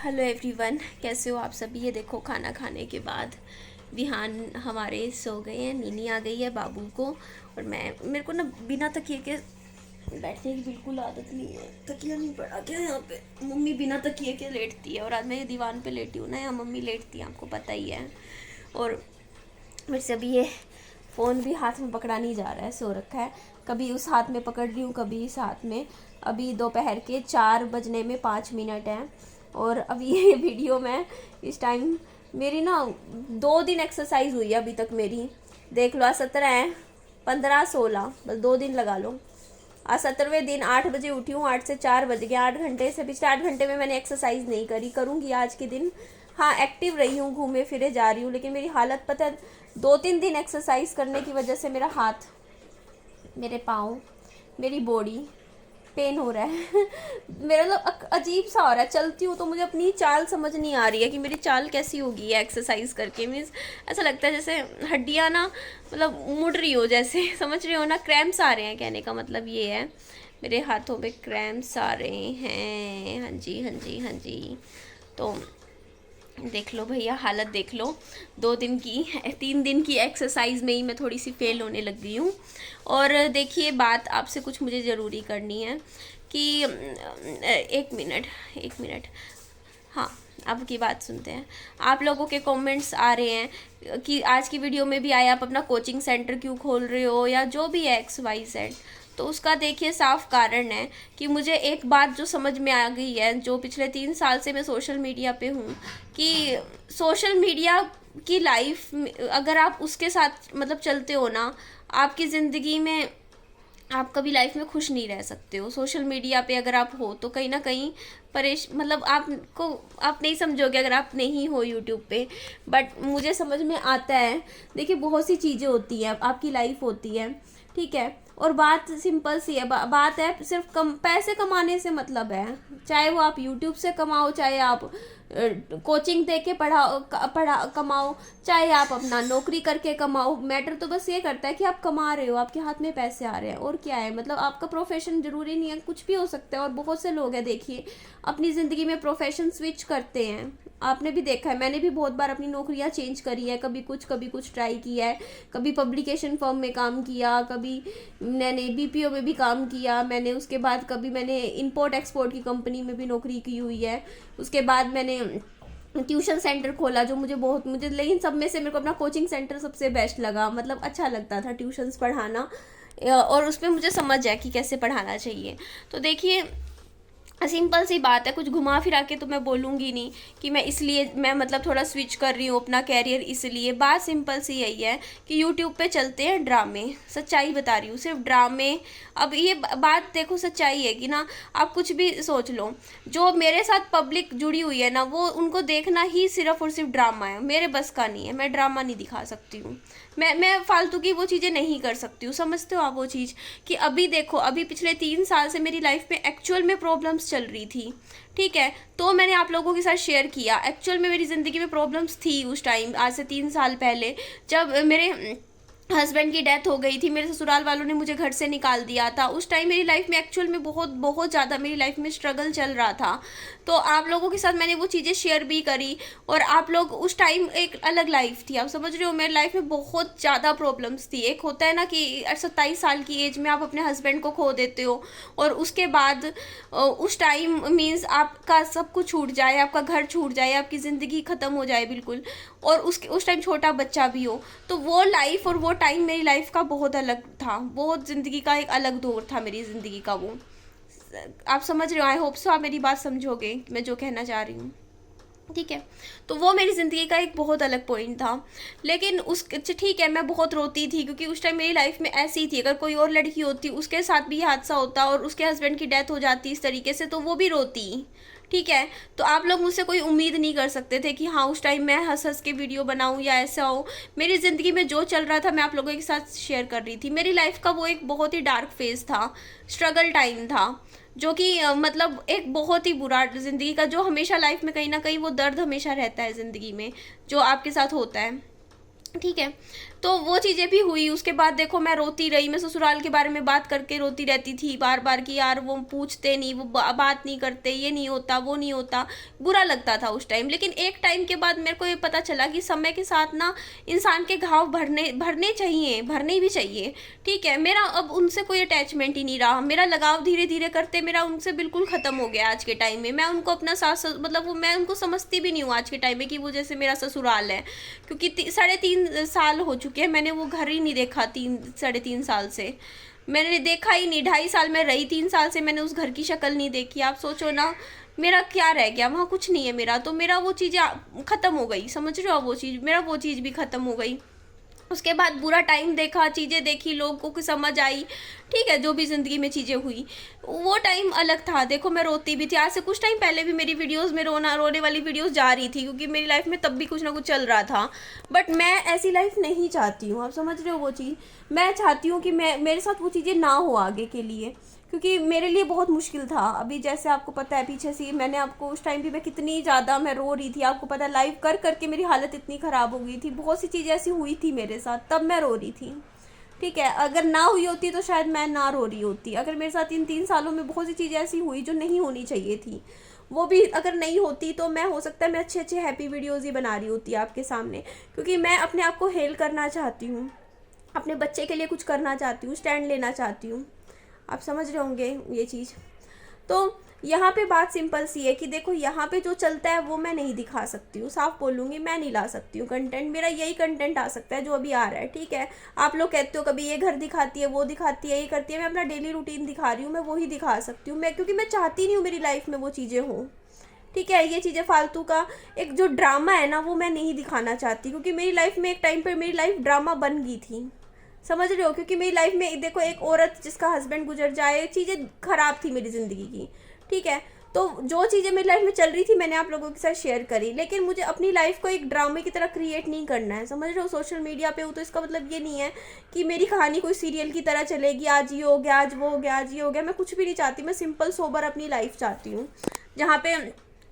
Hello everyone, कैसे हो आप सभी। ये देखो खाना खाने के बाद विहान हमारे सो गए हैं, नीनी आ गई है बाबू को। और मेरे को ना बिना तकिए के बैठने की बिल्कुल आदत नहीं है। तकिया नहीं पड़ा क्या यहाँ पे। मम्मी बिना तकिए के लेटती है और आज मैं ये दीवान पे लेटी हूँ ना, यहाँ मम्मी लेटती है, आपको पता ही है। और मेरे से अभी ये फ़ोन भी हाथ में पकड़ा नहीं जा रहा है, सो रखा है। कभी उस हाथ में पकड़ रही हूँ, कभी इस हाथ में। अभी दोपहर के 4 बजने में 5 मिनट हैं। और अभी ये वीडियो में इस टाइम मेरी ना 2 दिन एक्सरसाइज हुई है अभी तक मेरी। देख लो, आज 17 है, 15 16 बस 2 दिन लगा लो। आज 17वें दिन 8 बजे उठी हूँ, 8 से 4 बज गए। 8 घंटे से, पिछले 8 घंटे में मैंने एक्सरसाइज नहीं करी, करूँगी आज के दिन। हाँ, एक्टिव रही हूँ, घूमे फिरे जा रही हूँ, लेकिन मेरी हालत पता है 2-3 दिन एक्सरसाइज करने की वजह से मेरा हाथ, मेरे पाँव, मेरी बॉडी पेन हो रहा है। मेरा मतलब अजीब सा हो रहा है। चलती हूँ तो मुझे अपनी चाल समझ नहीं आ रही है कि मेरी चाल कैसी होगी है एक्सरसाइज करके। मीन्स ऐसा लगता है जैसे हड्डियाँ ना मतलब मुड़ रही हो, जैसे समझ रही हो ना। क्रैम्प्स आ रहे हैं, कहने का मतलब ये है, मेरे हाथों में क्रैम्प्स आ रहे हैं। हाँ जी, हाँ जी, हाँ जी। तो देख लो भैया, हालत देख लो। 2 दिन की 3 दिन की एक्सरसाइज में ही मैं थोड़ी सी फेल होने लग गई हूँ। और देखिए, बात आपसे कुछ मुझे ज़रूरी करनी है कि 1 मिनट हाँ, अब की बात सुनते हैं। आप लोगों के कमेंट्स आ रहे हैं कि आज की वीडियो में भी आए, आप अपना कोचिंग सेंटर क्यों खोल रहे हो, या जो भी है XYZ। तो उसका देखिए साफ कारण है कि मुझे एक बात जो समझ में आ गई है, जो पिछले 3 साल से मैं सोशल मीडिया पे हूँ, कि सोशल मीडिया की लाइफ अगर आप उसके साथ मतलब चलते हो ना, आपकी ज़िंदगी में आप कभी लाइफ में खुश नहीं रह सकते हो। सोशल मीडिया पे अगर आप हो तो कहीं ना कहीं मतलब आप नहीं समझोगे अगर आप नहीं हो यूट्यूब पे। बट मुझे समझ में आता है। देखिए, बहुत सी चीज़ें होती हैं, आपकी लाइफ होती है, ठीक है। और बात सिंपल सी है, बात है सिर्फ पैसे कमाने से मतलब है। चाहे वो आप यूट्यूब से कमाओ, चाहे आप कोचिंग दे के पढ़ा कमाओ, चाहे आप अपना नौकरी करके कमाओ। मैटर तो बस ये करता है कि आप कमा रहे हो, आपके हाथ में पैसे आ रहे हैं, और क्या है। मतलब आपका प्रोफेशन ज़रूरी नहीं है, कुछ भी हो सकता है। और बहुत से लोग हैं, देखिए, अपनी ज़िंदगी में प्रोफेशन स्विच करते हैं। आपने भी देखा है, मैंने भी बहुत बार अपनी नौकरियां चेंज करी है। कभी कुछ ट्राई किया है। कभी पब्लिकेशन फर्म में काम किया, कभी मैंने BPO में भी काम किया मैंने। उसके बाद कभी मैंने इंपोर्ट एक्सपोर्ट की कंपनी में भी नौकरी की हुई है। उसके बाद मैंने ट्यूशन सेंटर खोला, जो मुझे लेकिन सब में से मेरे को अपना कोचिंग सेंटर सबसे बेस्ट लगा। मतलब अच्छा लगता था ट्यूशन्स पढ़ाना, और उसमें मुझे समझ है कि कैसे पढ़ाना चाहिए। तो देखिए, सिंपल सी बात है, कुछ घुमा फिरा के तो मैं बोलूँगी नहीं कि मैं मतलब थोड़ा स्विच कर रही हूँ अपना कैरियर इसलिए। बात सिंपल सी यही है कि यूट्यूब पे चलते हैं ड्रामे, सच्चाई बता रही हूँ, सिर्फ ड्रामे। अब ये बात देखो, सच्चाई है कि ना, आप कुछ भी सोच लो, जो मेरे साथ पब्लिक जुड़ी हुई है ना, वो उनको देखना ही सिर्फ और सिर्फ ड्रामा है। मेरे बस का नहीं है, मैं ड्रामा नहीं दिखा सकती हूँ। मैं फालतू की वो चीज़ें नहीं कर सकती हूँ। समझते हो आप वो चीज़ कि अभी देखो, अभी पिछले 3 साल से मेरी लाइफ में एक्चुअल में प्रॉब्लम्स चल रही थी, ठीक है। तो मैंने आप लोगों के साथ शेयर किया। एक्चुअल में मेरी ज़िंदगी में प्रॉब्लम्स थी उस टाइम, आज से 3 साल पहले, जब मेरे हस्बैंड की डेथ हो गई थी। मेरे ससुराल वालों ने मुझे घर से निकाल दिया था। उस टाइम मेरी लाइफ में एक्चुअल में बहुत बहुत ज़्यादा मेरी लाइफ में स्ट्रगल चल रहा था। तो आप लोगों के साथ मैंने वो चीज़ें शेयर भी करी। और आप लोग, उस टाइम एक अलग लाइफ थी, आप समझ रहे हो। मेरी लाइफ में बहुत ज़्यादा प्रॉब्लम्स थी। एक होता है ना कि 27 साल की एज में आप अपने हस्बैंड को खो देते हो, और उसके बाद उस टाइम मीन्स आपका सब कुछ छूट जाए, आपका घर छूट जाए, आपकी ज़िंदगी ख़त्म हो जाए बिल्कुल। और उस टाइम छोटा बच्चा भी हो। तो वो लाइफ और वो टाइम मेरी लाइफ का बहुत अलग था। बहुत ज़िंदगी का एक अलग दौर था मेरी ज़िंदगी का वो। आप समझ रहे हो। आई होप सो आप मेरी बात समझोगे मैं जो कहना चाह रही हूँ, ठीक है। तो वो मेरी ज़िंदगी का एक बहुत अलग पॉइंट था। लेकिन ठीक है, मैं बहुत रोती थी, क्योंकि उस टाइम मेरी लाइफ में ऐसी ही थी। अगर कोई और लड़की होती, उसके साथ भी हादसा होता और उसके हस्बैंड की डेथ हो जाती इस तरीके से, तो वो भी रोती, ठीक है। तो आप लोग मुझसे कोई उम्मीद नहीं कर सकते थे कि हाँ, उस टाइम मैं हंस हंस के वीडियो बनाऊँ या ऐसा हो। मेरी ज़िंदगी में जो चल रहा था मैं आप लोगों के साथ शेयर कर रही थी। मेरी लाइफ का वो एक बहुत ही डार्क फेज था, स्ट्रगल टाइम था, जो कि मतलब एक बहुत ही बुरा ज़िंदगी का, जो हमेशा लाइफ में कहीं ना कहीं वो दर्द हमेशा रहता है ज़िंदगी में, जो आपके साथ होता है, ठीक है। तो वो चीज़ें भी हुई। उसके बाद देखो मैं रोती रही, मैं ससुराल के बारे में बात करके रोती रहती थी बार बार कि यार वो पूछते नहीं, वो बात नहीं करते, ये नहीं होता, वो नहीं होता। बुरा लगता था उस टाइम। लेकिन एक टाइम के बाद मेरे को ये पता चला कि समय के साथ ना इंसान के घाव भरने भरने चाहिए, भरने भी चाहिए। ठीक है, मेरा अब उनसे कोई अटैचमेंट ही नहीं रहा। मेरा लगाव धीरे धीरे करते मेरा उनसे बिल्कुल ख़त्म हो गया आज के टाइम में। मैं उनको अपना सास मतलब वो मैं उनको समझती भी नहीं हूँ आज के टाइम में कि वो जैसे मेरा ससुराल है। क्योंकि 3.5 साल हो चुके हैं, मैंने वो घर ही नहीं देखा 3-3.5 साल से। मैंने देखा ही नहीं। 2.5 साल में रही, 3 साल से मैंने उस घर की शक्ल नहीं देखी। आप सोचो ना मेरा क्या रह गया वहाँ, कुछ नहीं है मेरा। तो मेरा वो चीज़ें ख़त्म हो गई, समझ रहे हो? वो चीज़ मेरा वो चीज़ भी ख़त्म हो गई। उसके बाद बुरा टाइम देखा, चीज़ें देखी, लोगों को समझ आई। ठीक है, जो भी ज़िंदगी में चीज़ें हुई वो टाइम अलग था। देखो मैं रोती भी थी। आज से कुछ टाइम पहले भी मेरी वीडियोस में रोने वाली वीडियोस जा रही थी, क्योंकि मेरी लाइफ में तब भी कुछ ना कुछ चल रहा था। बट मैं ऐसी लाइफ नहीं चाहती हूँ। आप समझ रहे हो वो चीज़? मैं चाहती हूँ कि मेरे साथ वो चीज़ें ना हो आगे के लिए, क्योंकि मेरे लिए बहुत मुश्किल था। अभी जैसे आपको पता है, पीछे से मैंने आपको उस टाइम भी मैं कितनी ज़्यादा मैं रो रही थी। आपको पता है, लाइव कर करके मेरी हालत इतनी ख़राब हो गई थी। बहुत सी चीज़ें ऐसी हुई थी मेरे साथ, तब मैं रो रही थी। ठीक है, अगर ना हुई होती तो शायद मैं ना रो रही होती। अगर मेरे साथ इन 3 सालों में बहुत सी चीज़ें ऐसी हुई जो नहीं होनी चाहिए थी, वो भी अगर नहीं होती तो मैं, हो सकता है मैं अच्छे अच्छे हैप्पी वीडियोज़ ही बना रही होती आपके सामने। क्योंकि मैं अपने आप को हेल करना चाहती हूँ, अपने बच्चे के लिए कुछ करना चाहती हूँ, स्टैंड लेना चाहती हूँ। आप समझ रहे होंगे ये चीज़। तो यहाँ पे बात सिंपल सी है कि देखो यहाँ पे जो चलता है वो मैं नहीं दिखा सकती हूँ, साफ बोलूँगी, मैं नहीं ला सकती हूँ कंटेंट। मेरा यही कंटेंट आ सकता है जो अभी आ रहा है। ठीक है, आप लोग कहते हो कभी ये घर दिखाती है, वो दिखाती है, ये करती है। मैं अपना डेली रूटीन दिखा रही हूँ, मैं वही दिखा सकती हूँ। मैं क्योंकि मैं चाहती नहीं हूँ मेरी लाइफ में वो चीज़ें हों। ठीक है, ये चीज़ें फालतू का एक जो ड्रामा है ना, वो मैं नहीं दिखाना चाहती। क्योंकि मेरी लाइफ में एक टाइम पर मेरी लाइफ ड्रामा बन गई थी, समझ रहे हो? क्योंकि मेरी लाइफ में देखो, एक औरत जिसका हस्बैंड गुजर जाए, चीज़ें खराब थी मेरी ज़िंदगी की। ठीक है, तो जो चीज़ें मेरी लाइफ में चल रही थी मैंने आप लोगों के साथ शेयर करी। लेकिन मुझे अपनी लाइफ को एक ड्रामे की तरह क्रिएट नहीं करना है, समझ रहे हो? सोशल मीडिया पे हूँ तो इसका मतलब ये नहीं है कि मेरी कहानी कोई सीरियल की तरह चलेगी, आज ये हो गया, आज वो हो गया, आज ये हो गया। मैं कुछ भी नहीं चाहती। मैं सिंपल सोबर अपनी लाइफ चाहती हूँ, जहाँ पे,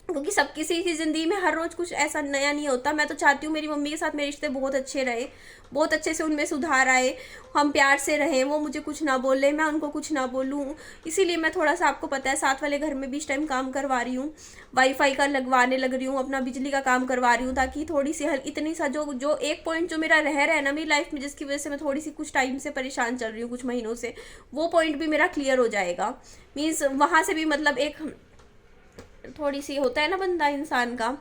क्योंकि सब किसी की ज़िंदगी में हर रोज़ कुछ ऐसा नया नहीं होता। मैं तो चाहती हूँ मेरी मम्मी के साथ मेरे रिश्ते बहुत अच्छे रहे, बहुत अच्छे से उनमें सुधार आए, हम प्यार से रहें, वो मुझे कुछ ना बोले, मैं उनको कुछ ना बोलूँ। इसीलिए मैं थोड़ा सा, आपको पता है, साथ वाले घर में भी इस टाइम काम करवा रही हूँ, वाईफाई का लगवाने लग रही हूँ, अपना बिजली का काम करवा रही हूँ, ताकि थोड़ी सी इतनी सा जो एक पॉइंट जो मेरा रह रहा है ना मेरी लाइफ में, जिसकी वजह से मैं थोड़ी सी कुछ टाइम से परेशान चल रही हूँ, कुछ महीनों से, वो पॉइंट भी मेरा क्लियर हो जाएगा। मीन्स वहाँ से भी मतलब एक थोड़ी सी होता है ना बंदा, इंसान का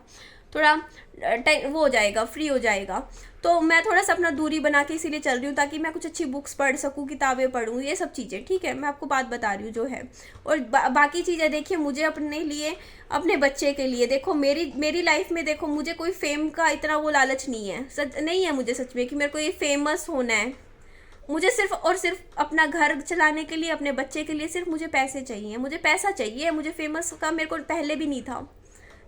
थोड़ा वो हो जाएगा, फ्री हो जाएगा। तो मैं थोड़ा सा अपना दूरी बना के इसीलिए चल रही हूँ, ताकि मैं कुछ अच्छी बुक्स पढ़ सकूँ, किताबें पढूँ, ये सब चीज़ें। ठीक है, मैं आपको बात बता रही हूँ जो है। और बाकी चीज़ें देखिए, मुझे अपने लिए, अपने बच्चे के लिए, देखो मेरी लाइफ में देखो, मुझे कोई फेम का इतना वो लालच नहीं है, सच नहीं है मुझे सच में कि मेरे को ये फेमस होना है। मुझे सिर्फ और सिर्फ अपना घर चलाने के लिए, अपने बच्चे के लिए सिर्फ मुझे पैसे चाहिए, मुझे पैसा चाहिए। मुझे फेमस का मेरे को पहले भी नहीं था।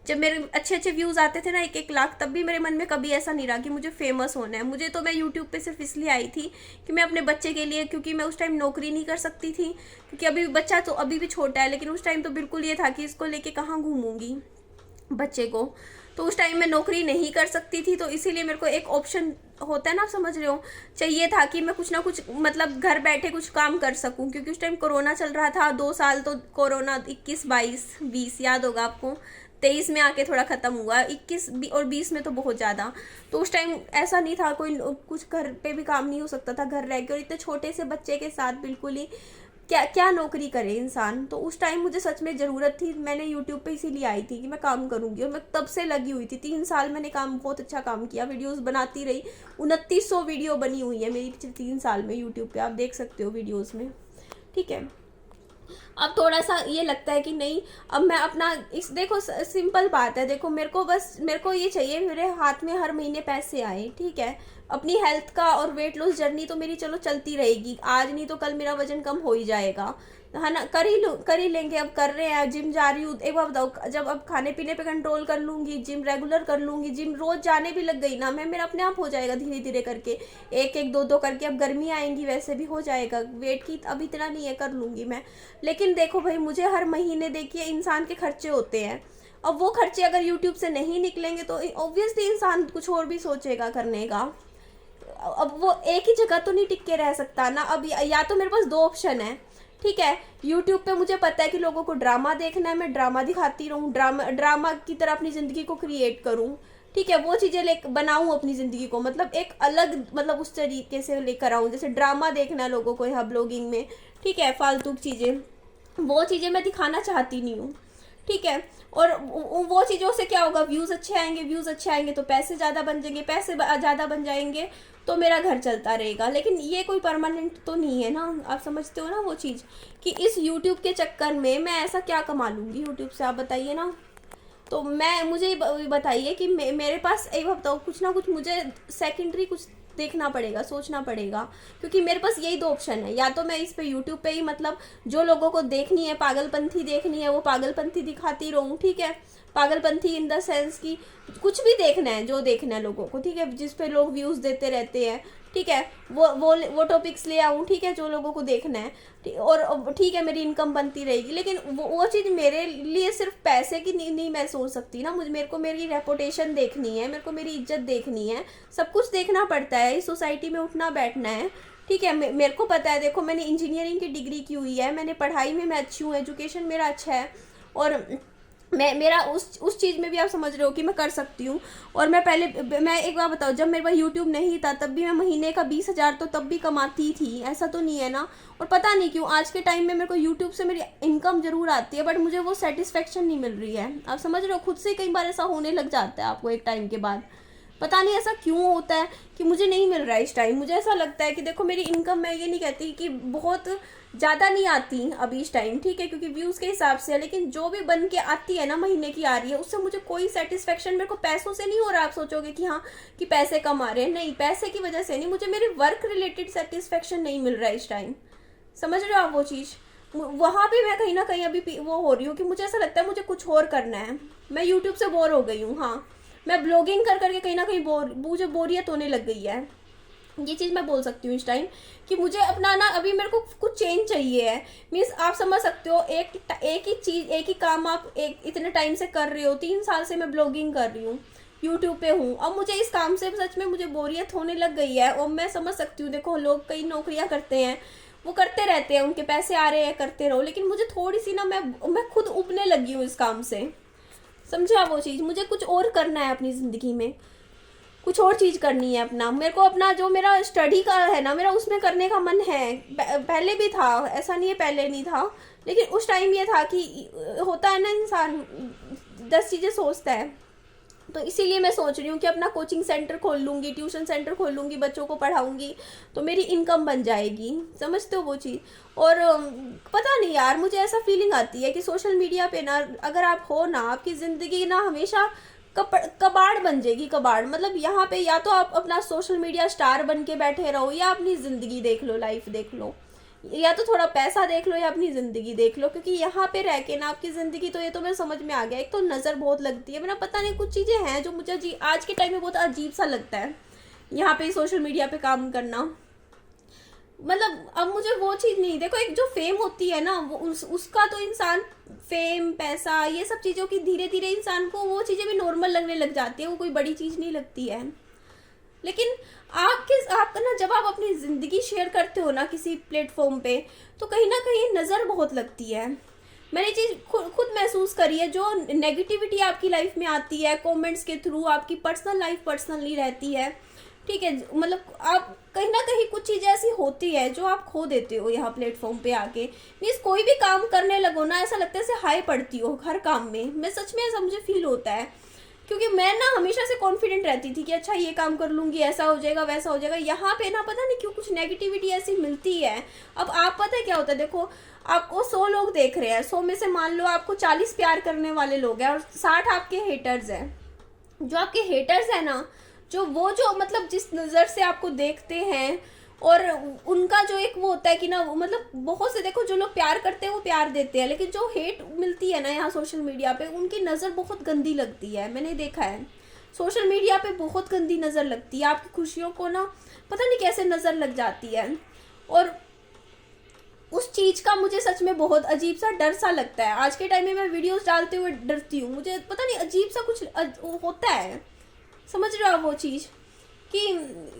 जब मेरे अच्छे अच्छे व्यूज़ आते थे ना 1-1 लाख, तब भी मेरे मन में कभी ऐसा नहीं रहा कि मुझे फेमस होना है। मुझे तो, मैं यूट्यूब पे सिर्फ इसलिए आई थी कि मैं अपने बच्चे के लिए, क्योंकि मैं उस टाइम नौकरी नहीं कर सकती थी, क्योंकि अभी बच्चा तो अभी भी छोटा है, लेकिन उस टाइम तो बिल्कुल ये था कि इसको लेके कहाँ घूमूंगी बच्चे को। तो उस टाइम मैं नौकरी नहीं कर सकती थी, तो इसीलिए मेरे को एक ऑप्शन होता है ना, आप समझ रहे हो, चाहिए था कि मैं कुछ ना कुछ मतलब घर बैठे कुछ काम कर सकूं। क्योंकि उस टाइम कोरोना चल रहा था, 2 साल तो कोरोना, 21, 22, 20 याद होगा आपको, 23 में आके थोड़ा ख़त्म हुआ, 21 और 20 में तो बहुत ज़्यादा। तो उस टाइम ऐसा नहीं था, कोई कुछ घर पे भी काम नहीं हो सकता था घर रह के, और इतने छोटे से बच्चे के साथ बिल्कुल ही क्या क्या नौकरी करे इंसान। तो उस टाइम मुझे सच में ज़रूरत थी, मैंने यूट्यूब पे इसीलिए आई थी कि मैं काम करूँगी, और मैं तब से लगी हुई थी। 3 साल मैंने काम, बहुत अच्छा काम किया, वीडियोस बनाती रही। 2900 वीडियो बनी हुई है मेरी पिछले 3 साल में यूट्यूब पे, आप देख सकते हो वीडियोस में। ठीक है, अब थोड़ा सा ये लगता है कि नहीं, अब मैं अपना इस, देखो सिंपल बात है, देखो मेरे को ये चाहिए, मेरे हाथ में हर महीने पैसे आए। ठीक है, अपनी हेल्थ का और वेट लॉस जर्नी तो मेरी चलो चलती रहेगी, आज नहीं तो कल मेरा वजन कम हो ही जाएगा, है ना? कर ही लेंगे। अब कर रहे हैं, जिम जा रही हूँ। एक बार बताओ, जब अब खाने पीने पे कंट्रोल कर लूँगी, जिम रेगुलर कर लूँगी, जिम रोज़ जाने भी लग गई ना मैं, मेरा अपने आप हो जाएगा धीरे धीरे करके, 1-1, 2-2 करके। अब गर्मी आएंगी वैसे भी हो जाएगा, वेट की अब इतना नहीं है, कर लूँगी मैं। लेकिन देखो भाई, मुझे हर महीने देखिए इंसान के खर्चे होते हैं। अब वो खर्चे अगर यूट्यूब से नहीं निकलेंगे तो ऑब्वियसली इंसान कुछ और भी सोचेगा करने का। अब वो एक ही जगह तो नहीं टिक के रह सकता ना। अब या तो मेरे पास दो ऑप्शन है, ठीक है। यूट्यूब पे मुझे पता है कि लोगों को ड्रामा देखना है, मैं ड्रामा दिखाती रहूँ, ड्रामा की तरह अपनी ज़िंदगी को क्रिएट करूँ, ठीक है। वो चीज़ें ले बनाऊँ अपनी ज़िंदगी को, मतलब एक अलग, मतलब उस तरीके से लेकर आऊँ। जैसे ड्रामा देखना है लोगों को यहाँ ब्लॉगिंग में, ठीक है, फालतू चीज़ें, वो चीज़ें मैं दिखाना चाहती नहीं हूँ, ठीक है। और वो चीज़ों से क्या होगा, व्यूज़ अच्छे आएंगे, व्यूज़ अच्छे आएंगे तो पैसे ज़्यादा बन जाएंगे, पैसे ज़्यादा बन जाएंगे तो मेरा घर चलता रहेगा। लेकिन ये कोई परमानेंट तो नहीं है ना, आप समझते हो ना वो चीज़, कि इस यूट्यूब के चक्कर में मैं ऐसा क्या कमा लूँगी यूट्यूब से, आप बताइए ना। तो मुझे बताइए कि मेरे पास एक बताओ, कुछ ना कुछ मुझे सेकेंडरी कुछ देखना पड़ेगा, सोचना पड़ेगा, क्योंकि मेरे पास यही दो ऑप्शन है। या तो मैं इस पे यूट्यूब पे ही, मतलब जो लोगों को देखनी है, पागलपंथी देखनी है, वो पागलपंथी दिखाती रहूँ, ठीक है। पागलपंथी इन द सेंस कि कुछ भी देखना है, जो देखना है लोगों को, ठीक है, जिस पे लोग व्यूज़ देते रहते हैं, ठीक है, वो टॉपिक्स ले आऊँ, ठीक है, जो लोगों को देखना है, और ठीक है, मेरी इनकम बनती रहेगी। लेकिन वो चीज़ मेरे लिए सिर्फ पैसे की नहीं मैं सोच सकती ना। मेरे को मेरी रेपुटेशन देखनी है, मेरे को मेरी इज्जत देखनी है, सब कुछ देखना पड़ता है, इस सोसाइटी में उठना बैठना है, ठीक है। मेरे को पता है, देखो मैंने इंजीनियरिंग की डिग्री की हुई है, मैंने पढ़ाई में मैं अच्छी हूँ, एजुकेशन मेरा अच्छा है, और मेरा उस चीज़ में भी आप समझ रहे हो कि मैं कर सकती हूँ। और मैं एक बार बताऊँ, जब मेरे पास यूट्यूब नहीं था तब भी मैं महीने का 20,000 तो तब भी कमाती थी, ऐसा तो नहीं है ना। और पता नहीं क्यों आज के टाइम में मेरे को यूट्यूब से मेरी इनकम जरूर आती है, बट मुझे वो सेटिस्फेक्शन नहीं मिल रही है, आप समझ रहे हो। खुद से कई बार ऐसा होने लग जाता है आपको एक टाइम के बाद, पता नहीं ऐसा क्यों होता है कि मुझे नहीं मिल रहा है इस टाइम। मुझे ऐसा लगता है कि देखो मेरी इनकम, मैं ये नहीं कहती कि बहुत ज़्यादा नहीं आती अभी इस टाइम, ठीक है, क्योंकि व्यूज़ के हिसाब से है, लेकिन जो भी बन के आती है ना, महीने की आ रही है, उससे मुझे कोई सेटिस्फेक्शन, मेरे को पैसों से नहीं हो रहा। आप सोचोगे कि हाँ कि पैसे कम आ रहे हैं, नहीं, पैसे की वजह से नहीं, मुझे मेरे वर्क रिलेटेड सेटिस्फेक्शन नहीं मिल रहा है इस टाइम, समझ रहे हो आप वो चीज़। वहाँ पे मैं कहीं ना कहीं अभी वो हो रही हूँ कि मुझे ऐसा लगता है मुझे कुछ और करना है। मैं यूट्यूब से बोर हो गई हूँ, हाँ, मैं ब्लॉगिंग कर करके कहीं ना कहीं मुझे बोरियत होने लग गई है। ये चीज़ मैं बोल सकती हूँ इस टाइम कि मुझे अपना ना, अभी मेरे को कुछ चेंज चाहिए है। मीन्स आप समझ सकते हो, एक ही चीज़, एक ही काम आप इतने टाइम से कर रहे हो, 3 साल से मैं ब्लॉगिंग कर रही हूँ, यूट्यूब पे हूँ। अब मुझे इस काम से सच में मुझे बोरियत होने लग गई है। और मैं समझ सकती हूँ, देखो लोग कई नौकरियाँ करते हैं, वो करते रहते हैं, उनके पैसे आ रहे हैं, करते रहो, लेकिन मुझे थोड़ी सी ना, मैं खुद उबने लगी हूँ इस काम से, समझा वो चीज़। मुझे कुछ और करना है अपनी ज़िंदगी में, कुछ और चीज़ करनी है अपना। मेरे को अपना जो मेरा स्टडी का है ना, मेरा उसमें करने का मन है। पहले भी था, ऐसा नहीं है पहले नहीं था, लेकिन उस टाइम ये था कि होता है ना, इंसान 10 चीज़ें सोचता है। तो इसीलिए मैं सोच रही हूँ कि अपना कोचिंग सेंटर खोल लूँगी, ट्यूशन सेंटर खोल लूँगी, बच्चों को पढ़ाऊँगी, तो मेरी इनकम बन जाएगी, समझते हो वो चीज़। और पता नहीं यार, मुझे ऐसा फीलिंग आती है कि सोशल मीडिया पे ना अगर आप हो ना, आपकी ज़िंदगी ना हमेशा कबाड़ बन जाएगी, कबाड़। मतलब यहाँ पे या तो आप अपना सोशल मीडिया स्टार बन के बैठे रहो, या अपनी ज़िंदगी देख लो, लाइफ देख लो, या तो थोड़ा पैसा देख लो, या अपनी ज़िंदगी देख लो। क्योंकि यहाँ पे रह के ना आपकी ज़िंदगी, तो ये तो मेरे समझ में आ गया, एक तो नज़र बहुत लगती है। मेरा पता नहीं, कुछ चीज़ें हैं जो मुझे आज के टाइम में बहुत अजीब सा लगता है, यहाँ पे सोशल मीडिया पे काम करना। मतलब अब मुझे वो चीज़ नहीं, देखो एक जो फेम होती है ना, वो उसका तो इंसान, फेम, पैसा, ये सब चीज़ों की धीरे धीरे इंसान को वो चीज़ें भी नॉर्मल लगने लग जाती है, वो कोई बड़ी चीज़ नहीं लगती है। लेकिन आपका ना, जब आप अपनी ज़िंदगी शेयर करते हो ना किसी प्लेटफॉर्म पे, तो कहीं ना कहीं नज़र बहुत लगती है। मैंने चीज़ खुद महसूस करी है। जो नेगेटिविटी आपकी लाइफ में आती है कमेंट्स के थ्रू, आपकी पर्सनल लाइफ पर्सनल नहीं रहती है, ठीक है। मतलब आप कहीं ना कहीं कुछ चीज़ें ऐसी होती है जो आप खो देते हो यहाँ प्लेटफॉर्म पे आके। मीन्स कोई भी काम करने लगो ना, ऐसा लगता है जैसे हाई पड़ती हो हर काम में। मैं सच में, ऐसा मुझे फील होता है, क्योंकि मैं ना हमेशा से कॉन्फिडेंट रहती थी कि अच्छा ये काम कर लूँगी, ऐसा हो जाएगा, वैसा हो जाएगा। यहाँ पे ना पता नहीं क्यों कुछ नेगेटिविटी ऐसी मिलती है। अब आप पता है क्या होता है, देखो आपको 100 लोग देख रहे हैं, 100 में से मान लो आपको 40 प्यार करने वाले लोग हैं और 60 आपके हेटर्स हैं। जो आपके हेटर्स हैं ना, जो मतलब जिस नज़र से आपको देखते हैं, और उनका जो एक वो होता है कि ना, मतलब बहुत से, देखो जो लोग प्यार करते हैं वो प्यार देते हैं, लेकिन जो हेट मिलती है ना यहाँ सोशल मीडिया पे, उनकी नज़र बहुत गंदी लगती है। मैंने देखा है सोशल मीडिया पे बहुत गंदी नज़र लगती है। आपकी खुशियों को ना पता नहीं कैसे नज़र लग जाती है, और उस चीज़ का मुझे सच में बहुत अजीब सा डर सा लगता है। आज के टाइम में मैं वीडियोस डालते हुए डरती हूँ, मुझे पता नहीं अजीब सा कुछ होता है, समझ रहे हो आप वो चीज़, कि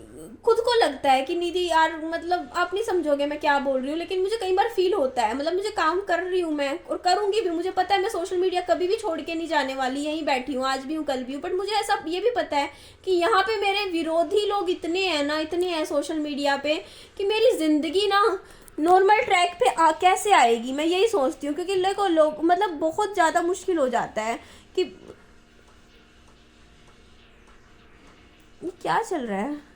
खुद को लगता है कि निधि यार मतलब आप नहीं समझोगे मैं क्या बोल रही हूँ, लेकिन मुझे कई बार फील होता है, मतलब मुझे काम कर रही हूँ मैं और करूँगी भी, मुझे पता है मैं सोशल मीडिया कभी भी छोड़ के नहीं जाने वाली, यहीं बैठी हूँ, आज भी हूँ कल भी हूँ, बट मुझे ऐसा ये भी पता है कि यहाँ पे मेरे विरोधी लोग इतने हैं ना, इतने हैं सोशल मीडिया पे कि मेरी ज़िंदगी ना नॉर्मल ट्रैक पे कैसे आएगी, मैं यही सोचती हूँ। क्योंकि लोग मतलब बहुत ज़्यादा मुश्किल हो जाता है कि क्या चल रहा है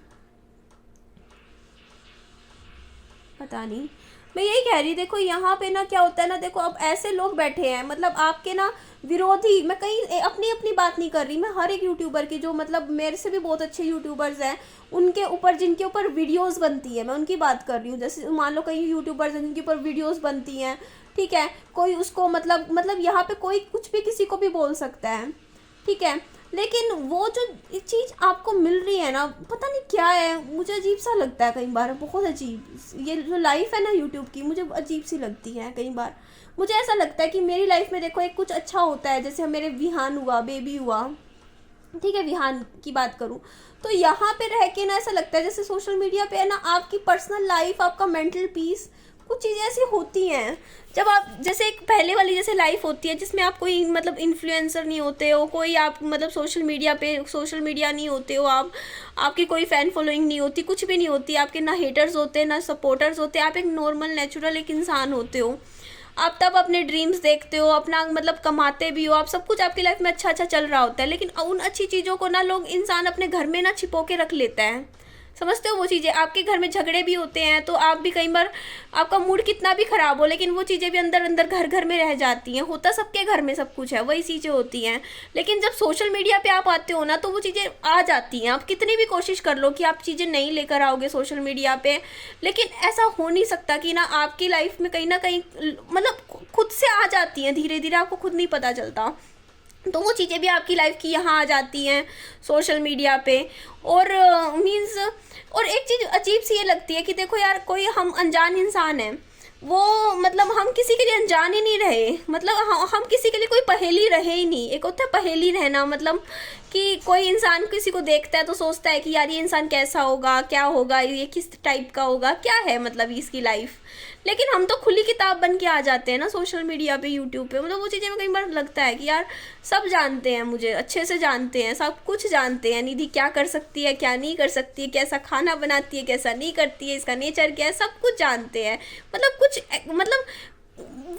पता नहीं। मैं यही कह रही, देखो यहाँ पे ना क्या होता है ना, देखो अब ऐसे लोग बैठे हैं मतलब आपके ना विरोधी, मैं कहीं अपनी अपनी बात नहीं कर रही, मैं हर एक यूट्यूबर की जो मतलब मेरे से भी बहुत अच्छे यूट्यूबर्स हैं उनके ऊपर, जिनके ऊपर वीडियोस बनती है, मैं उनकी बात कर रही हूँ। जैसे मान लो कई यूट्यूबर्स हैं जिनके ऊपर वीडियोस बनती हैं, ठीक है, कोई उसको मतलब यहाँ पे कोई कुछ भी किसी को भी बोल सकता है, ठीक है, लेकिन वो जो चीज़ आपको मिल रही है ना, पता नहीं क्या है, मुझे अजीब सा लगता है कई बार, बहुत अजीब। ये जो लाइफ है ना यूट्यूब की, मुझे अजीब सी लगती है कई बार। मुझे ऐसा लगता है कि मेरी लाइफ में देखो एक कुछ अच्छा होता है, जैसे मेरे विहान हुआ, बेबी हुआ, ठीक है, विहान की बात करूँ तो यहाँ पे रह के ना ऐसा लगता है जैसे सोशल मीडिया पे है ना, आपकी पर्सनल लाइफ, आपका मेंटल पीस, कुछ चीज़ें ऐसी होती हैं जब आप जैसे एक पहले वाली जैसे लाइफ होती है जिसमें आप कोई मतलब इन्फ्लुएंसर नहीं होते हो, कोई आप मतलब सोशल मीडिया नहीं होते हो, आप आपकी कोई फ़ैन फॉलोइंग नहीं होती, कुछ भी नहीं होती, आपके ना हेटर्स होते ना सपोर्टर्स होते, आप एक नॉर्मल नेचुरल एक इंसान होते हो। आप तब अपने ड्रीम्स देखते हो, अपना मतलब कमाते भी हो, आप सब कुछ आपकी लाइफ में अच्छा अच्छा चल रहा होता है, लेकिन उन अच्छी चीज़ों को ना लोग इंसान अपने घर में ना छिपो के रख लेता है। समझते हो वो चीज़ें, आपके घर में झगड़े भी होते हैं तो आप भी कई बार आपका मूड कितना भी ख़राब हो लेकिन वो चीज़ें भी अंदर अंदर घर घर में रह जाती हैं। होता सबके घर में सब कुछ है, वही चीज़ें होती हैं, लेकिन जब सोशल मीडिया पे आप आते हो ना तो वो चीज़ें आ जाती हैं। आप कितनी भी कोशिश कर लो कि आप चीज़ें नहीं लेकर आओगे सोशल मीडिया पे, लेकिन ऐसा हो नहीं सकता कि ना आपकी लाइफ में कहीं ना कहीं मतलब खुद से आ जाती हैं, धीरे धीरे आपको खुद नहीं पता चलता। तो वो चीज़ें भी आपकी लाइफ की यहाँ आ जाती हैं सोशल मीडिया पे। और मीन्स और एक चीज़ अजीब सी ये लगती है कि देखो यार, कोई हम अनजान इंसान हैं, वो मतलब हम किसी के लिए अनजान ही नहीं रहे, मतलब हम किसी के लिए कोई पहेली रहे ही नहीं। एक होता है पहेली रहना, मतलब कि कोई इंसान किसी को देखता है तो सोचता है कि यार ये इंसान कैसा होगा, क्या होगा, ये किस टाइप का होगा, क्या है मतलब इसकी लाइफ, लेकिन हम तो खुली किताब बन के आ जाते हैं ना सोशल मीडिया पे, यूट्यूब पे। मतलब वो चीज़ें में कई बार लगता है कि यार सब जानते हैं, मुझे अच्छे से जानते हैं, सब कुछ जानते हैं, निधि क्या कर सकती है क्या नहीं कर सकती है, कैसा खाना बनाती है कैसा नहीं करती है, इसका नेचर क्या है, सब कुछ जानते हैं। मतलब कुछ मतलब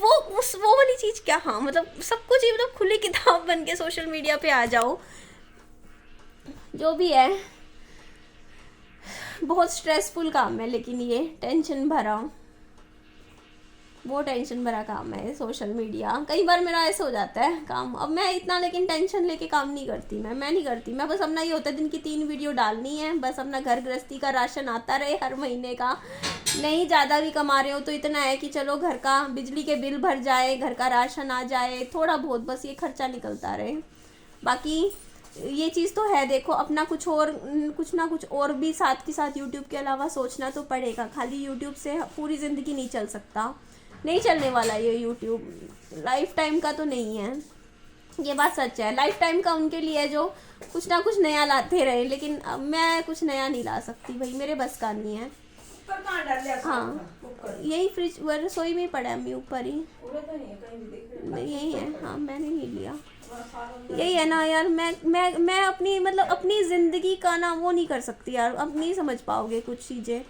वो वाली चीज़ क्या, हाँ मतलब सब कुछ ही मतलब खुली किताब बन के सोशल मीडिया पे आ जाओ। जो भी है बहुत स्ट्रेसफुल काम है, लेकिन ये टेंशन भरा, वो टेंशन भरा काम है सोशल मीडिया। कई बार मेरा ऐसे हो जाता है काम, अब मैं इतना लेकिन टेंशन लेके काम नहीं करती, मैं नहीं करती। मैं बस अपना ये होता है दिन की 3 वीडियो डालनी है, बस अपना घर गृहस्थी का राशन आता रहे हर महीने का, नहीं ज़्यादा भी कमा रहे हो तो इतना है कि चलो घर का बिजली के बिल भर जाए, घर का राशन आ जाए, थोड़ा बहुत बस ये खर्चा निकलता रहे। बाकी ये चीज़ तो है, देखो अपना कुछ ना कुछ और भी साथ के साथ यूट्यूब के अलावा सोचना तो पड़ेगा। खाली यूट्यूब से पूरी ज़िंदगी नहीं चल सकता, नहीं चलने वाला ये यूट्यूब, लाइफ टाइम का तो नहीं है, ये बात सच है। लाइफ टाइम का उनके लिए जो कुछ ना कुछ नया लाते रहे, लेकिन अब मैं कुछ नया नहीं ला सकती भाई, मेरे बस का नहीं है। हाँ यही फ्रिज रसोई में पड़ा है, मैं ऊपर ही यही है। हाँ मैंने नहीं लिया, यही है ना यार, मैं अपनी मतलब अपनी ज़िंदगी का ना वो नहीं कर सकती यार, अब नहीं समझ पाओगे कुछ चीज़ें।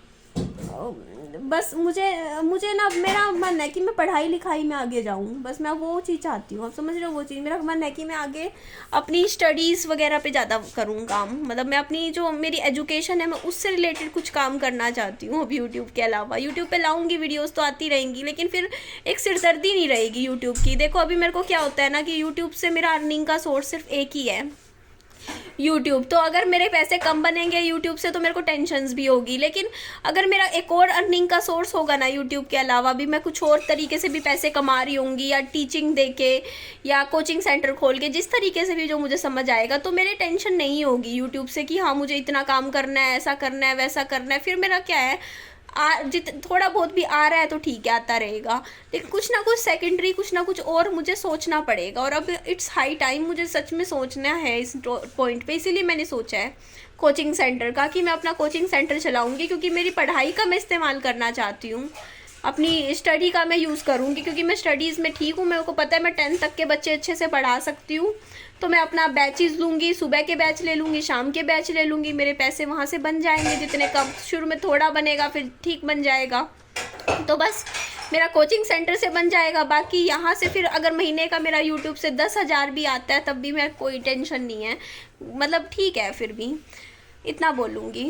बस मुझे ना मेरा मन है कि मैं पढ़ाई लिखाई में आगे जाऊँ, बस मैं वो चीज़ चाहती हूँ, आप समझ रहे हो वो चीज़। मेरा मन है कि मैं आगे अपनी स्टडीज़ वगैरह पे ज़्यादा करूँ काम, मतलब मैं अपनी जो मेरी एजुकेशन है मैं उससे रिलेटेड कुछ काम करना चाहती हूँ अब यूट्यूब के अलावा। यूट्यूब पे लाऊंगी वीडियोज़ तो आती रहेंगी, लेकिन फिर एक सिरदर्दी नहीं रहेगी यूट्यूब की। देखो अभी मेरे को क्या होता है ना कि यूट्यूब से मेरा अर्निंग का सोर्स सिर्फ एक ही है, यूट्यूब। तो अगर मेरे पैसे कम बनेंगे यूट्यूब से तो मेरे को टेंशन्स भी होगी, लेकिन अगर मेरा एक और अर्निंग का सोर्स होगा ना यूट्यूब के अलावा भी, मैं कुछ और तरीके से भी पैसे कमा रही होंगी, या टीचिंग देके या कोचिंग सेंटर खोल के, जिस तरीके से भी जो मुझे समझ आएगा, तो मेरे टेंशन नहीं होगी यूट्यूब से कि हाँ मुझे इतना काम करना है, ऐसा करना है, वैसा करना है। फिर मेरा क्या है, थोड़ा बहुत भी आ रहा है तो ठीक है, आता रहेगा, लेकिन कुछ ना कुछ सेकेंडरी, कुछ ना कुछ और मुझे सोचना पड़ेगा। और अब इट्स हाई टाइम मुझे सच में सोचना है इस पॉइंट पे। इसीलिए मैंने सोचा है कोचिंग सेंटर का, कि मैं अपना कोचिंग सेंटर चलाऊंगी, क्योंकि मेरी पढ़ाई का मैं इस्तेमाल करना चाहती हूँ, अपनी स्टडी का मैं यूज़ करूँगी, क्योंकि मैं स्टडीज़ में ठीक हूँ। मेरे को पता है मैं 10th तक के बच्चे अच्छे से पढ़ा सकती हूँ। तो मैं अपना बैचेस लूँगी, सुबह के बैच ले लूँगी, शाम के बैच ले लूँगी, मेरे पैसे वहाँ से बन जाएंगे, जितने कम शुरू में थोड़ा बनेगा फिर ठीक बन जाएगा। तो बस मेरा कोचिंग सेंटर से बन जाएगा। बाकी यहाँ से फिर अगर महीने का मेरा यूट्यूब से 10,000 भी आता है तब भी मैं कोई टेंशन नहीं है, मतलब ठीक है। फिर भी इतना बोलूँगी,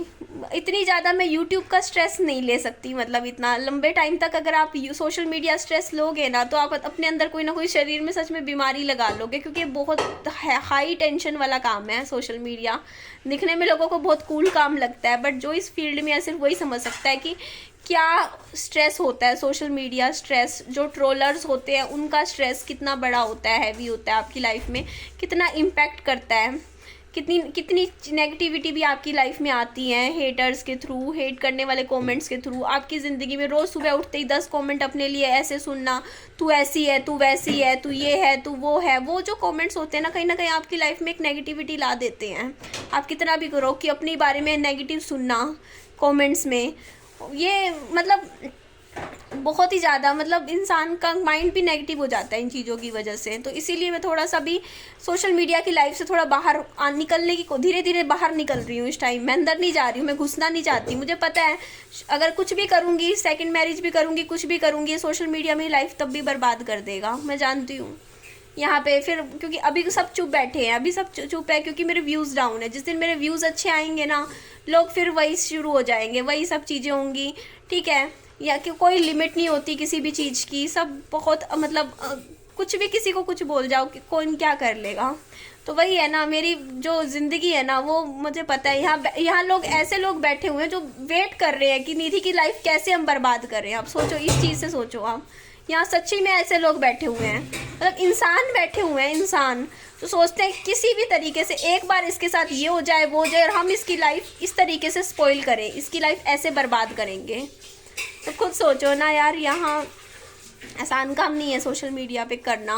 इतनी ज़्यादा मैं यूट्यूब का स्ट्रेस नहीं ले सकती। मतलब इतना लंबे टाइम तक अगर आप सोशल मीडिया स्ट्रेस लोगे ना, तो आप अपने अंदर कोई ना कोई शरीर में सच में बीमारी लगा लोगे, क्योंकि बहुत हाई टेंशन वाला काम है सोशल मीडिया। दिखने में लोगों को बहुत कूल काम लगता है, बट जो इस फील्ड में है सिर्फ वही समझ सकता है कि क्या स्ट्रेस होता है सोशल मीडिया स्ट्रेस। जो ट्रोलर्स होते हैं उनका स्ट्रेस कितना बड़ा होता है, हैवी होता है, आपकी लाइफ में कितना इम्पैक्ट करता है, कितनी नेगेटिविटी भी आपकी लाइफ में आती है हेटर्स के थ्रू, हेट करने वाले कमेंट्स के थ्रू। आपकी ज़िंदगी में रोज़ सुबह उठते ही 10 कमेंट अपने लिए ऐसे सुनना, तू ऐसी है, तू वैसी है, तू ये है, तू वो है। वो जो कमेंट्स होते हैं ना, कहीं आपकी लाइफ में एक नेगेटिविटी ला देते हैं। आप कितना भी करो कि अपने बारे में नेगेटिव सुनना कमेंट्स में, ये मतलब बहुत ही ज़्यादा, मतलब इंसान का माइंड भी नेगेटिव हो जाता है इन चीज़ों की वजह से। तो इसीलिए मैं थोड़ा सा भी सोशल मीडिया की लाइफ से थोड़ा बाहर निकलने की धीरे धीरे बाहर निकल रही हूँ इस टाइम। मैं अंदर नहीं जा रही हूँ, मैं घुसना नहीं चाहती। मुझे पता है अगर कुछ भी करूँगी, सेकंड मैरिज भी करूँगी, कुछ भी करूँगी, सोशल मीडिया मेरी लाइफ तब भी बर्बाद कर देगा, मैं जानती हूँ। यहाँ पे फिर क्योंकि अभी सब चुप बैठे हैं, अभी सब चुप है क्योंकि मेरे व्यूज़ डाउन है। जिस दिन मेरे व्यूज़ अच्छे आएंगे ना, लोग फिर वही शुरू हो जाएंगे, वही सब चीज़ें होंगी, ठीक है। या कि कोई लिमिट नहीं होती किसी भी चीज़ की, सब बहुत मतलब कुछ भी किसी को कुछ बोल जाओ कि कौन क्या कर लेगा। तो वही है ना, मेरी जो ज़िंदगी है ना, वो मुझे पता है यहाँ लोग ऐसे लोग बैठे हुए हैं जो वेट कर रहे हैं कि निधि की लाइफ कैसे हम बर्बाद करें। आप सोचो, इस चीज़ से सोचो आप, यहाँ सच्ची में ऐसे लोग बैठे हुए हैं, मतलब इंसान बैठे हुए हैं, इंसान तो सोचते हैं किसी भी तरीके से एक बार इसके साथ ये हो जाए, वो हो जाए, और हम इसकी लाइफ इस तरीके से स्पॉइल करें, इसकी लाइफ ऐसे बर्बाद करेंगे। तो खुद सोचो ना यार, यहाँ आसान काम नहीं है सोशल मीडिया पे करना,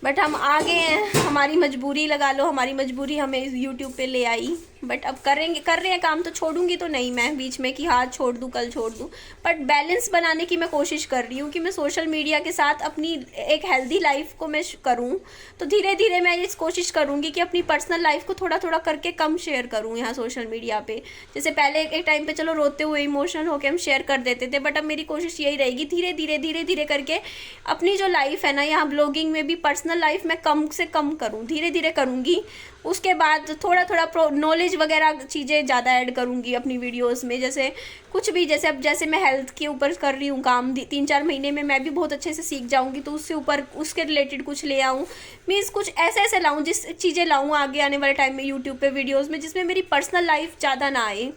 बट हम आ गए हैं, हमारी मजबूरी लगा लो, हमारी मजबूरी हमें यूट्यूब पे ले आई। बट अब कर रहे हैं काम, तो छोड़ूंगी तो नहीं मैं बीच में कि हाँ छोड़ दूँ, कल छोड़ दूँ। बट बैलेंस बनाने की मैं कोशिश कर रही हूँ कि मैं सोशल मीडिया के साथ अपनी एक हेल्दी लाइफ को मैं करूँ। तो धीरे धीरे मैं इस कोशिश करूँगी कि अपनी पर्सनल लाइफ को थोड़ा थोड़ा करके कम शेयर करूँ यहाँ सोशल मीडिया पे। जैसे पहले एक टाइम पे चलो रोते हुए इमोशनल होकर हम शेयर कर देते थे, बट अब मेरी कोशिश यही रहेगी धीरे धीरे करके अपनी जो लाइफ है ना, यहाँ ब्लॉगिंग में भी पर्सनल लाइफ मैं कम से कम करूँ, धीरे धीरे करूँगी। उसके बाद थोड़ा थोड़ा नॉलेज वगैरह चीज़ें ज़्यादा ऐड करूँगी अपनी वीडियोस में। जैसे कुछ भी, जैसे अब जैसे मैं हेल्थ के ऊपर कर रही हूँ काम, 3-4 महीने में मैं भी बहुत अच्छे से सीख जाऊँगी, तो उससे ऊपर उसके रिलेटेड कुछ ले आऊँ, मीन्स कुछ ऐसे लाऊँ, जिस चीज़ें लाऊँ आगे आने वाले टाइम में यूट्यूब पे वीडियोज़ में, जिसमें मेरी पर्सनल लाइफ ज़्यादा ना आए।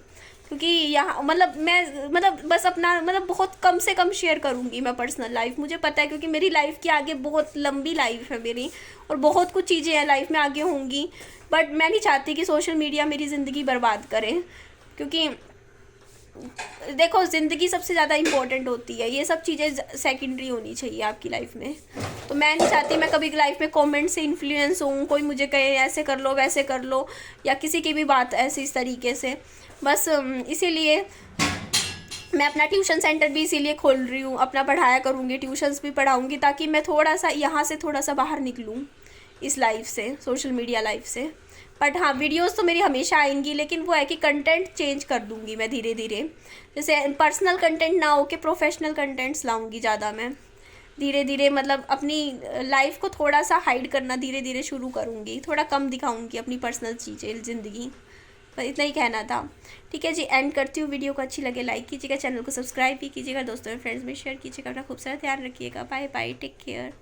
क्योंकि यहाँ मैं बस अपना बहुत कम से कम शेयर करूँगी मैं पर्सनल लाइफ। मुझे पता है क्योंकि मेरी लाइफ की आगे बहुत लंबी लाइफ है मेरी, और बहुत कुछ चीज़ें हैं लाइफ में आगे होंगी, बट मैं नहीं चाहती कि सोशल मीडिया मेरी ज़िंदगी बर्बाद करे। क्योंकि देखो, ज़िंदगी सबसे ज़्यादा इम्पोर्टेंट होती है, ये सब चीज़ें सेकेंडरी होनी चाहिए आपकी लाइफ में। तो मैं नहीं चाहती मैं कभी लाइफ में कमेंट से इन्फ्लुएंस हूँ, कोई मुझे कहे ऐसे कर लो वैसे कर लो, या किसी की भी बात ऐसे इस तरीके से। बस इसीलिए मैं अपना ट्यूशन सेंटर भी इसीलिए खोल रही हूँ, अपना पढ़ाया करूँगी, ट्यूशन्स भी पढ़ाऊँगी, ताकि मैं थोड़ा सा यहाँ से थोड़ा सा बाहर निकलूँ इस लाइफ से, सोशल मीडिया लाइफ से। बट हाँ, वीडियोस तो मेरी हमेशा आएंगी, लेकिन वो है कि कंटेंट चेंज कर दूँगी मैं धीरे धीरे। जैसे पर्सनल कंटेंट ना हो के प्रोफेशनल कंटेंट्स लाऊँगी ज़्यादा मैं धीरे धीरे। मतलब अपनी लाइफ को थोड़ा सा हाइड करना धीरे धीरे शुरू करूँगी, थोड़ा कम दिखाऊँगी अपनी पर्सनल चीज़ें, ज़िंदगी। बस इतना ही कहना था। ठीक है जी, एंड करती हूँ। वीडियो को अच्छी लगे लाइक कीजिएगा, चैनल को सब्सक्राइब भी कीजिएगा, दोस्तों में फ्रेंड्स में शेयर कीजिएगा। अपना खूब सारा ध्यान रखिएगा। Bye bye, take care.